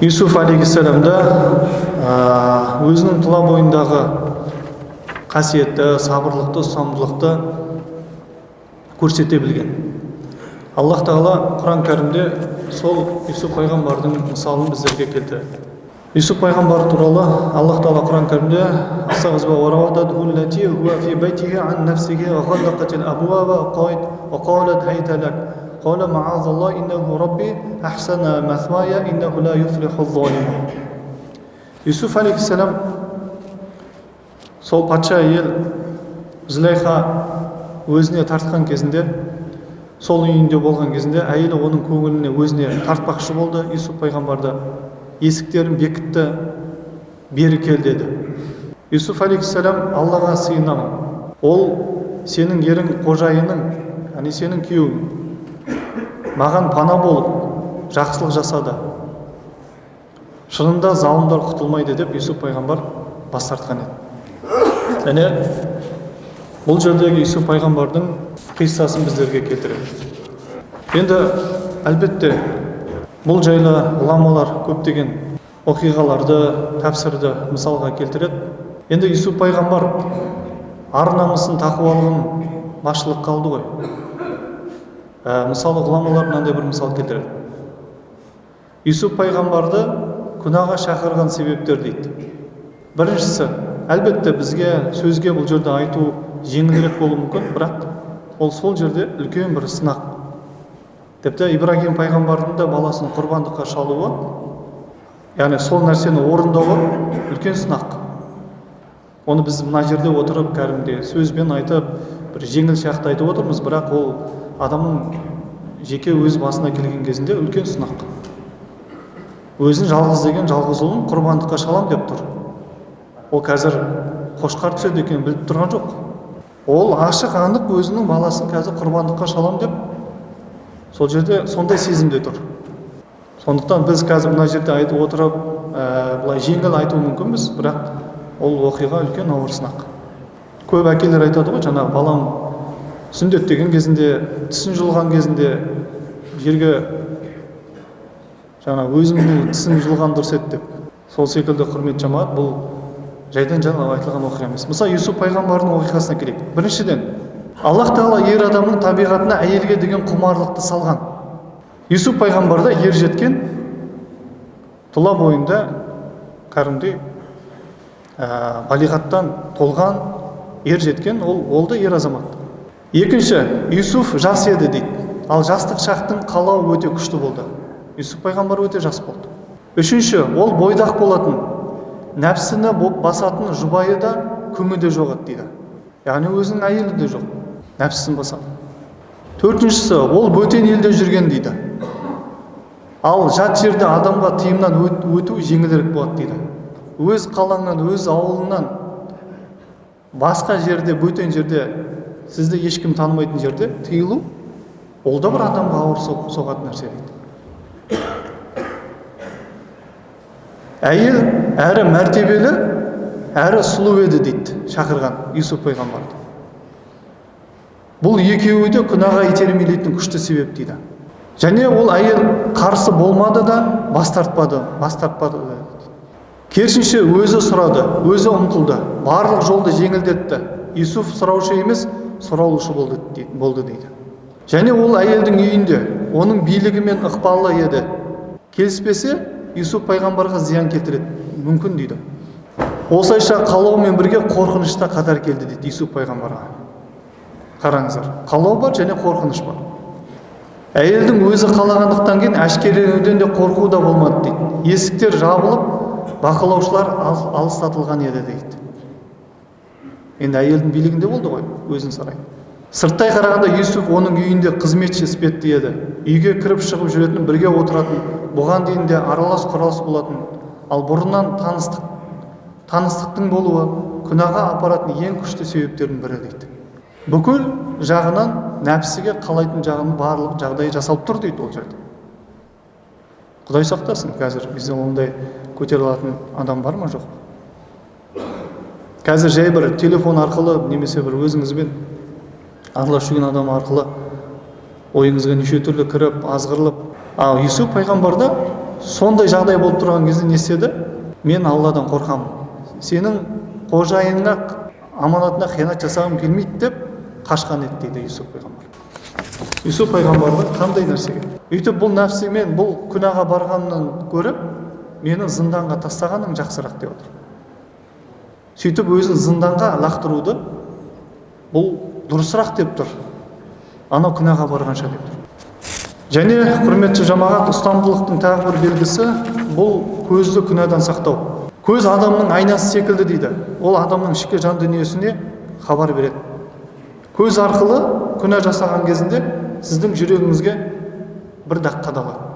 Юсуф алейхиссаламда өзінің тұла бойындағы қасиетті, сабырлықты, ұстамдылықты көрсете білген. Аллах Тағала Құран кәрімде сол Юсуф пайғамбардың мысалын біздерге келтіреді. Юсуф пайғамбар туралы Аллах Тағала Құран кәрімде قال معاذ الله إنه ربي أحسن مثواي إنه لا يفلح الظالمون. Юсуф алейхиссалам сол патша әйел Зулейха өзіне тартқан кезінде, сол үйінде болған кезінде әйелі оның көңіліне өзіне тартпақшы болды. Юсуф пайғамбарды есіктерін бекітті, бері кел деді. Юсуф алейхиссалам Аллаға сыйынамын, ол сенің ерің, қожайының, яғни сенің күйеуің, маған пана болып жақсылық жасады, шынында залымдар құтылмайды деп Юсуф пайғамбар бас тартқан еді. Және бұл жердегі Юсуф пайғамбардың қиссасын біздерге келтіреді. Енді әлбетте бұл жайлы ғұламалар көптеген оқиғаларды, тәпсірді мысалға келтіреді. Енді Юсуф пайғамбар ар намысын, тақуалығын басшылыққа алды ғой. Мысалы ғұламалар мынандай бір мысал келтіреді. Юсуф пайғамбарды күнәға шақырған себептер дейді. Біріншісі, әлбетте бізге сөзге бұл жерде айту жеңілірек болуы мүмкін, бірақ ол сол жерде үлкен бір сынақ. Тіпті Ибрагим пайғамбардың да баласын құрбандыққа шалуы, яғни сол нәрсені орындауы үлкен сынақ. Оны біз мына жерде отырып, кәдімгідей сөзбен айтып, бір жеңіл сияқты айтып отырмыз, бірақ ол адамның жеке өз басына келген кезінде үлкен сынақ. Өзін жалғыз деген жалғыз ұлын құрбандыққа шалам деп тұр. Ол қазір қошқар түседі екен біліп тұрған жоқ. Ол ашық анық өзінің баласын қазір құрбандыққа шалам деп сол жерде сондай сезімде тұр. Сондықтан біз қазір мына жерде айтып отырып, былай жеңіл айтуы мүмкінбіз, бірақ ол оқиға үлкен ауыр сынақ. Көп әкелер айтады ғой, жаңағы балам сүндет деген кезінде, тісін жұлған кезінде жерге жаңа өзімнің тісін жұлған дұрыс еді деп. Сол секілді құрметті жамағат, бұл жайдан жан айтылған оқиға емес. Мысалы Юсуф пайғамбардың оқиғасына келейік. Біріншіден, Аллах Тағала ер адамның табиғатына әйелге деген құмарлықты салған. Юсуф пайғамбарда ер жеткен, тұла бойында кәдімгідей балиғаттан толған ер жеткен, ол да ер азамат. Екінші, Юсуф жас еді дейді. Ал жастық шақтың қалауы өте күшті болды. Юсуф пайғамбар өте жас болды. Үшінші, ол бойдақ болатын, нәпсіні басатын жұбайы да күңі де жоқ еді дейді. Яғни өзінің әйелі де жоқ, нәпсісін басады. Төртіншісі, ол бөтен елде жүрген дейді. Ал жат жерде адамға тыйымнан өту жеңілірек болады дейді. Өз қалаңнан, өз ауылынан басқа жерде, бөтен жерде, сізді ешкім танымайтын жерде тыйылу, ол да бір адамға ауыр соғатын нәрсе дейді. Әйел әрі мәртебелі, әрі сұлу еді дейді шақырған Юсуф пайғамбарды. Бұл екеуі де күнәға итермелейтін күшті себеп дейді. Және ол әйел қарсы болмады да бас тартпады. Керісінше өзі сұрады, өзі ұмтылды, барлық жолды жеңілдетті. Юсуф сұраушы емес, сұраулышы болды дейді. Және ол әйелдің үйінде, оның билігі мен ықпалы еді. Келіспесе, Юсуф пайғамбарға зиян келтіреді мүмкін дейді. Осылайша қалаумен бірге қорқыныш та қатар келді дейді Юсуф пайғамбарға. Қараңыздар, қалау бар және қорқыныш бар. Әйелдің өзі қалағандықтан кейін әшкереленуден де қорқу да болмады дейді. Есіктер жабылып, бақылаушылар алыстатылған еді дейді. Енді әйелдің билігінде болды ғой, өзін сарай. Сырттай қарағанда Юсуф оның үйінде қызметші іспетті еді. Үйге кіріп шығып жүретін, бірге отыратын, бұған дейін де аралас құралас болатын. Ал бұрыннан таныстықтың болуы күнәға апаратын ең күшті себептердің бірі дейді. Бүкіл жағынан нәпсіге қалайтын жағының барлық жағдайы жасалып тұр дейді ол жерде. Құдай сақтасын, қазір бізде ондай көтере алатын адам бар ма, жоқ? Қазір жай бір телефон арқылы немесе бір өзіңізбен араласып жүрген адам арқылы ойыңызға неше түрлі кіріп, азғырылып. Ал Юсуф пайғамбарда сондай жағдай болып тұрған кезде не істеді? Мен Алладан қорқамын. Сенің қожайыныңа, аманатына қиянат жасағым келмейді деп қашқан еді дейді Юсуп пайғамбар. Юсуп пайғамбардың қандай нәрсеге? Өйтіп бұл нәпсімен, бұл күнәға барғаннан көріп, мені зынданға тастағаның жақсырақ деп отыр. Сөйтіп өзін зынданға лақтыруды бұл дұрысырақ деп тұр. Анау күнәға барғанша деп тұр. Және құрметті жамағат, ұстамдылықтың тағы бір белгісі бұл көзді күнәдан сақтау. Көз адамның айнасы секілді дейді. Ол адамның ішкі жан дүниесіне хабар береді. Көз арқылы күнә жасаған кезінде сіздің жүрегіңізге бір дақ қадалады.